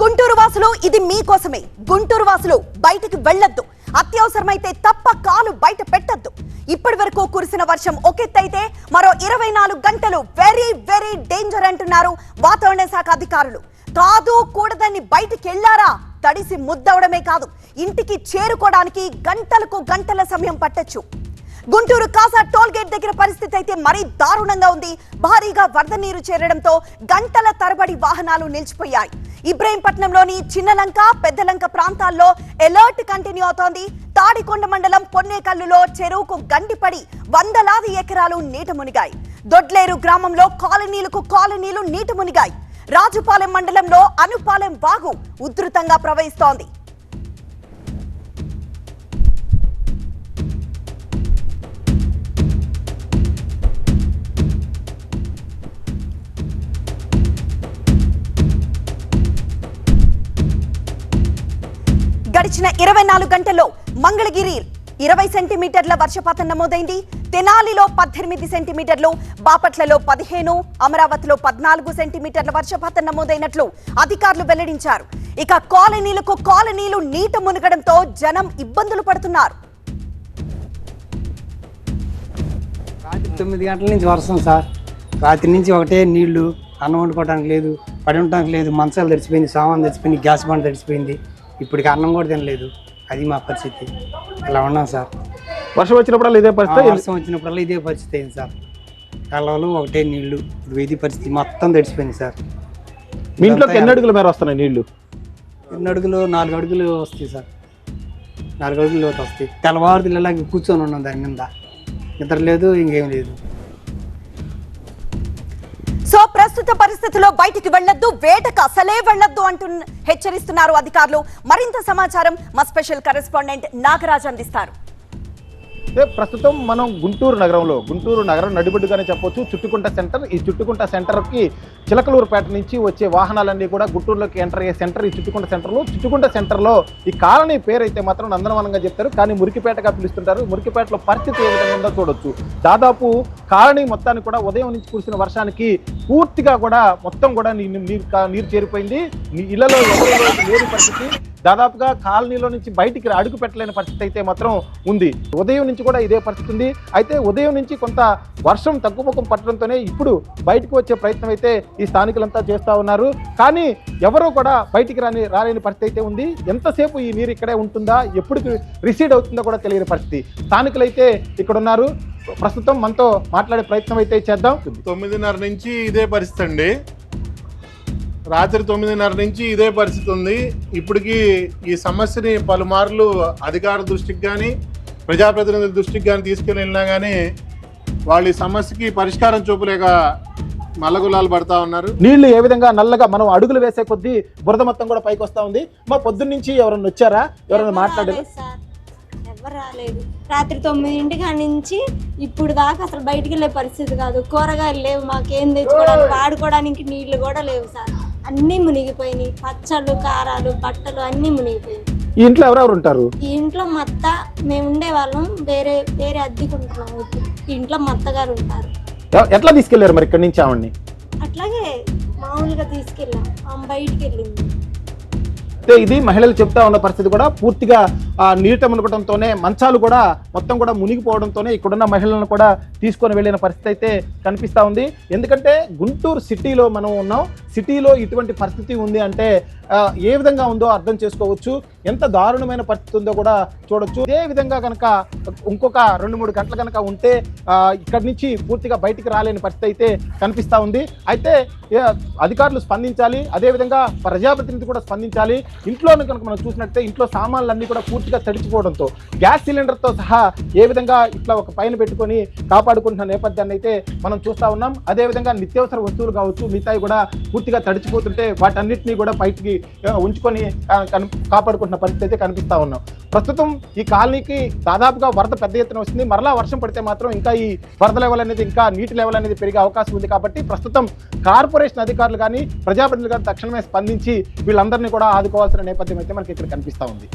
గుంటూరు వాసులు ఇది మీకోసమే. గుంటూరు వాసులు బయటికి వెళ్ళొద్దు, అత్యవసరమైతే తప్ప కాలు బయట పెట్టొద్దు. ఇప్పటి వరకు కురిసిన వర్షం ఒకెత్తైతే మరో 24 గంటలు వెరీ వెరీ డేంజర్ అంటున్నారు వాతావరణ శాఖ అధికారులు. కాదు కూడదని బయటికి వెళ్లారా తడిసి ముద్దవడమే కాదు, ఇంటికి చేరుకోవడానికి గంటలకు గంటల సమయం పట్టొచ్చు. గుంటూరు కాసా టోల్ గేట్ దగ్గర పరిస్థితి అయితే మరీ దారుణంగా ఉంది. భారీగా వరద నీరు చేరడంతో గంటల తరబడి వాహనాలు నిలిచిపోయాయి. ఇబ్రహీంపట్నంలోని చిన్నలంక పెద్దలంక ప్రాంతాల్లో అలర్ట్ కంటిన్యూ అవుతోంది. తాడికొండ మండలం పొన్నేకల్లులో చెరువుకు గండిపడి వందలాది ఎకరాలు నీట మునిగాయి. దొడ్లేరు గ్రామంలో కాలనీలు నీట మునిగాయి. రాజుపాలెం మండలంలో అనుపాలెం వాగు ఉధృతంగా ప్రవహిస్తోంది. గడిచిన 24 గంటల్లో మంగళగిరి 20 సెంటీమీటర్ల వర్షపాతం నమోదైంది. తెనాలిలో 18 సెంటీమీటర్లు, బాపట్లలో 15, అమరావతిలో 14 సెంటీమీటర్ల వర్షపాతం నమోదైనట్లు అధికారులు వెల్లడించారు. ఇక కాలనీలు నీట మునగడంతో జనం ఇబ్బందులు పడుతున్నారు. రాత్రి 9 గంటల నుంచి వర్షం సార్. రాత్రి నుంచి ఒకటే నీళ్లు, అన్నం వండుకోవడానికి లేదు, పడి ఉండడానికి లేదు, మంచాలు తడిచిపోయింది, సామాన్ తడిచిపోయింది, గ్యాస్ బండ్ తడిచిపోయింది. ఇప్పటికి అన్నం కూడా తినలేదు. అది మా పరిస్థితి. ఇలా ఉన్నాం సార్. వర్షం వచ్చినప్పుడల్లా ఇదే పరిస్థితి. వర్షం వచ్చినప్పుడల్లా ఇదే పరిస్థితి అయింది సార్. కళ్ళలు ఒకటే నీళ్లు, ఇది పరిస్థితి మొత్తం తడిచిపోయింది సార్. మీ ఇంట్లోకి ఎన్ని అడుగుల మేర వస్తున్నాయి నీళ్లు? 2 అడుగులు 4 అడుగులు వస్తాయి సార్. 4 అడుగులు లోతు వస్తాయి. తెల్లవారులు ఇలా కూర్చొని ఉన్నాం దాని మీద. నిద్ర లేదు, ఇంకేం లేదు. సో ప్రస్తుత పరిస్థితిలో బయటికి వెళ్లొద్దు, వేటకు అసలే వెళ్లొద్దు అంటూ హెచ్చరిస్తున్నారు అధికారులు. మరింత సమాచారం మా స్పెషల్ కరెస్పాండెంట్ నాగరాజ్ అందిస్తారు. ప్రస్తుతం మనం గుంటూరు నగరం నడిబొడ్డుగానే చెప్పొచ్చు. చుట్టుకుంట సెంటర్. ఈ చుట్టుకుంట సెంటర్కి చిలకలూరుపేట నుంచి వచ్చే వాహనాలన్నీ కూడా గుంటూరులోకి ఎంటర్ అయ్యే సెంటర్ ఈ చుట్టుకుంట సెంటర్లో ఈ కాలనీ పేరు అయితే మాత్రం నందనవనంగా చెప్తారు, కానీ మురికిపేటగా పిలుస్తుంటారు. మురికిపేటలో పరిస్థితి ఏ విధంగా ఉందో చూడొచ్చు. దాదాపు కాలనీ మొత్తానికి కూడా ఉదయం నుంచి కురిసిన వర్షానికి పూర్తిగా కూడా మొత్తం కూడా నీరు చేరిపోయింది. ఇళ్లలో లేని పరిస్థితి. దాదాపుగా కాలనీలో నుంచి బయటికి అడుగు పెట్టలేని పరిస్థితి అయితే మాత్రం ఉంది. ఉదయం నుంచి కూడా ఇదే పరిస్థితి ఉంది. అయితే ఉదయం నుంచి కొంత వర్షం తగ్గుముఖం పట్టడంతోనే ఇప్పుడు బయటకు వచ్చే ప్రయత్నం అయితే ఈ స్థానికులంతా చేస్తూ ఉన్నారు. కానీ ఎవరో కూడా బయటికి రాలేని పరిస్థితి అయితే ఉంది. ఎంతసేపు ఈ నీరు ఇక్కడే ఉంటుందా, ఎప్పుడు రిసీడ్ అవుతుందో కూడా తెలియని పరిస్థితి. స్థానికులైతే ఇక్కడ ఉన్నారు. ప్రస్తుతం మనతో మాట్లాడే ప్రయత్నం అయితే చేద్దాం. 9:30 నుంచి ఇదే పరిస్థితి అండి. రాత్రి 9:30 నుంచి ఇదే పరిస్థితి ఉంది. ఇప్పటికీ ఈ సమస్యని పలుమార్లు అధికార దృష్టికి కానీ ప్రజాప్రతినిధుల దృష్టికి కానీ తీసుకెళ్ళినా కానీ వాళ్ళు ఈ సమస్యకి పరిష్కారం చూపలేక మల్లగులాలు పడతా ఉన్నారు. నీళ్లు ఏ విధంగా నల్లగా మనం అడుగులు వేసే కొద్దీ బురద మొత్తం కూడా పైకి వస్తా ఉంది. మా పొద్దున్న నుంచి ఎవరన్నా వచ్చారా, ఎవరైనా మాట్లాడారు? ఎవరు రాలేదు. రాత్రి 9 నుంచి ఇప్పుడు దాకా అసలు బయటికి వెళ్ళే పరిస్థితి కాదు. కూరగాయలు లేవు, మాకేం తెచ్చుకోవడానికి, వాడుకోవడానికి నీళ్లు కూడా లేవు సార్. అన్నీ మునిగిపోయినాయి. పచ్చళ్ళు, కారాలు, బట్టలు అన్నీ మునిగిపోయినాయి. ఈ ఇంట్లో ఎవరెవరు ఉంటారు? ఈ ఇంట్లో మేము ఉండే వాళ్ళం వేరే అద్దెకుంటున్నాం. ఈ ఇంట్లో మా అత్తగారు ఉంటారు. ఎట్లా తీసుకెళ్లారు మరి ఇక్కడి నుంచి ఆవిడ్ని? అట్లాగే మామూలుగా తీసుకెళ్ళాం. ఆమె బయటికి వెళ్ళింది. ఇది మహిళలు చెప్తా ఉన్న పరిస్థితి కూడా పూర్తిగా నీట మునగడంతోనే మంచాలు కూడా మొత్తం కూడా మునిగిపోవడంతోనే ఇక్కడున్న మహిళలను కూడా తీసుకొని వెళ్ళిన పరిస్థితి అయితే కనిపిస్తూ ఉంది. ఎందుకంటే గుంటూరు సిటీలో మనం ఉన్నాం. సిటీలో ఇటువంటి పరిస్థితి ఉంది అంటే ఏ విధంగా ఉందో అర్థం చేసుకోవచ్చు. ఎంత దారుణమైన పరిస్థితి ఉందో కూడా చూడొచ్చు. ఇదే విధంగా కనుక ఇంకొక 2-3 గంటలు కనుక ఉంటే ఇక్కడి నుంచి పూర్తిగా బయటికి రాలేని పరిస్థితి అయితే కనిపిస్తూ ఉంది. అయితే అధికారులు స్పందించాలి, అదేవిధంగా ప్రజాప్రతినిధి కూడా స్పందించాలి. ఇంట్లోనే కనుక మనం చూసినట్టే ఇంట్లో సామాన్లన్నీ కూడా పూర్తిగా తడిచిపోవడంతో గ్యాస్ సిలిండర్తో సహా ఏ విధంగా ఇట్లా ఒక పైన పెట్టుకొని కాపాడుకుంటున్న నేపథ్యాన్ని అయితే మనం చూస్తూ ఉన్నాం. అదేవిధంగా నిత్యావసర వస్తువులు కావచ్చు, మిగతాయి కూడా పూర్తిగా తడిచిపోతుంటే వాటన్నిటినీ కూడా బయటికి ఉంచుకొని కాపాడుకుంటున్న పరిస్థితి అయితే కనిపిస్తూ ఉన్నాం. ప్రస్తుతం ఈ కాలనీకి దాదాపుగా వరద పెద్ద ఎత్తున వస్తుంది. మరలా వర్షం పడితే మాత్రం ఇంకా ఈ వరద లెవెల్ అనేది, ఇంకా నీటి లెవెల్ అనేది పెరిగే అవకాశం ఉంది. కాబట్టి ప్రస్తుతం కార్పొరేషన్ అధికారులు కానీ ప్రజాప్రతినిధులు కానీ తక్షణమే స్పందించి వీళ్ళందరినీ కూడా ఆదుకోవాల్సిన నేపథ్యం అయితే మనకి ఇక్కడ కనిపిస్తూ ఉంది.